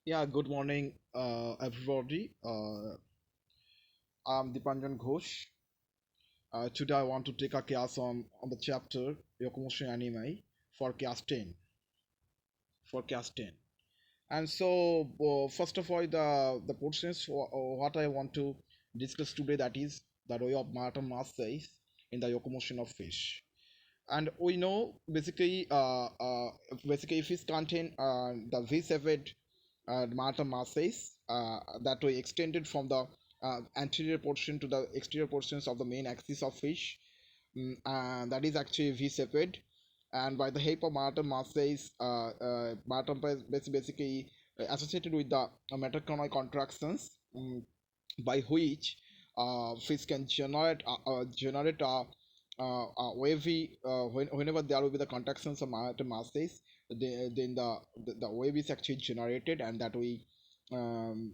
Yeah, good morning, everybody. I'm Dipanjan Ghosh. Today I want to take a class on the chapter Locomotion Anime for class 10. For class 10. And so, first of all, the portions what I want to discuss today, that is the role of Martin Massey in the locomotion of fish. And we know basically fish contain the V7 Martin masses that were extended from the anterior portion to the exterior portions of the main axis of fish, and that is actually V-shaped. And by the help of Martin masses, Martin basically associated with the metaclonic contractions, by which fish can generate a wavy whenever there will be the contractions of masses, then the wave is actually generated, and that we um,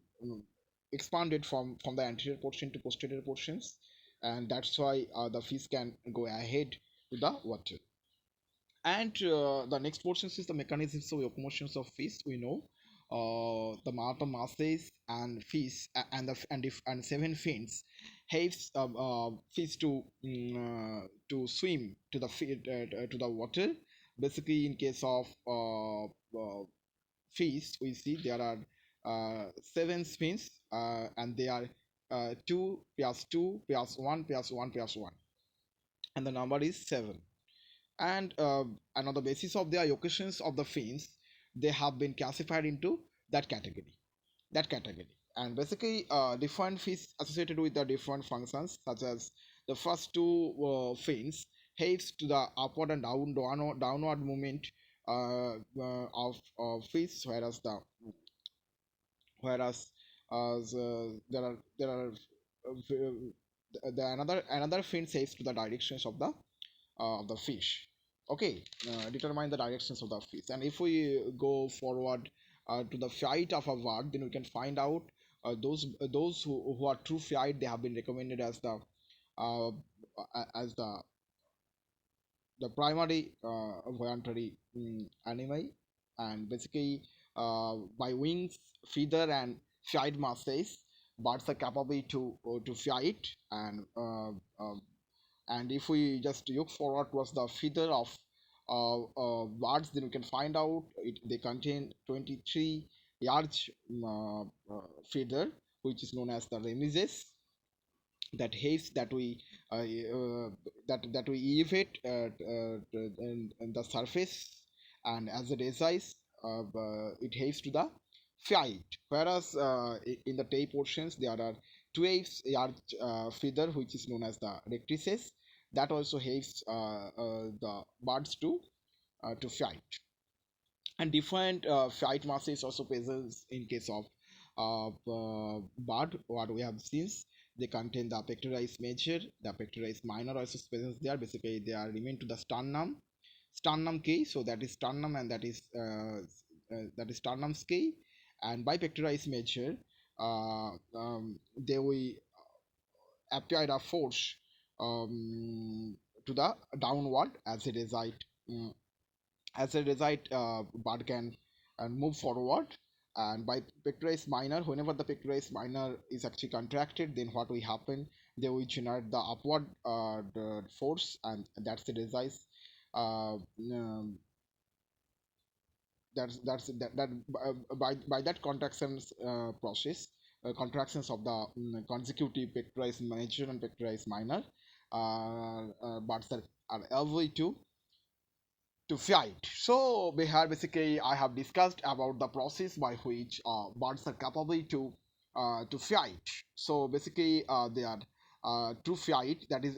expanded from the anterior portion to posterior portions, and that's why the fish can go ahead to the water. And the next portion is the mechanisms of locomotions of fish. We know the Marta masses and fish and seven fins helps fish to swim to to the water. Basically, in case of fish, we see there are seven fins, and they are 2 plus 2 plus 1 plus 1 plus 1, and the number is 7. And on the basis of their locations of the fins, they have been classified into that category and basically different fins associated with the different functions, such as the first two fins helps to the upward and downward movement of fish, whereas there are another fin says to the directions of the fish. Okay, determine the directions of the fish. And if we go forward to the flight of a bird, then we can find out those who are true flight, they have been recommended uh, as the primary voluntary animal. And basically by wings, feather, and flight muscles, birds are capable to flight. And if we just look forward towards the feather of birds, then we can find out they contain 23 large feather, which is known as the remises, that haze that we elevate in the surface, and as a result, it haves to the flight. Whereas in the tail portions, there are 12 large feather, which is known as the rectrices, that also helps the birds to flight. And different flight masses also present in case of bird. What we have seen, they contain the pectoralis major, the pectoralis minor also present there. Basically they are remain to the sternum k, so that is sternum, and that is sternum's k. And by pectoralis major, they will apply the force to the downward. As a result, mm, bird can move forward. And by pectoralis minor, whenever the pectoralis minor is actually contracted, then what will happen, they will generate the upward the force, and that's the result. uh, um, that by that contractions process, contractions of the consecutive pectoralis major and pectoralis minor, birds are able to flight. So basically I have discussed about the process by which birds are capable to flight. So basically they are to flight, that is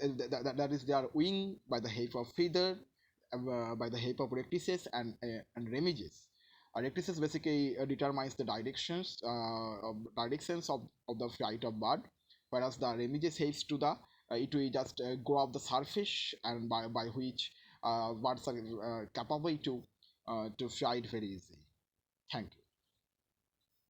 they are wing by the help of feather, by the help of rectrices and remiges. Rectrices basically determines the directions of the flight of bird, whereas the remiges helps to the it will just go off the surface, and by which birds are capable to fly it very easy. Thank you.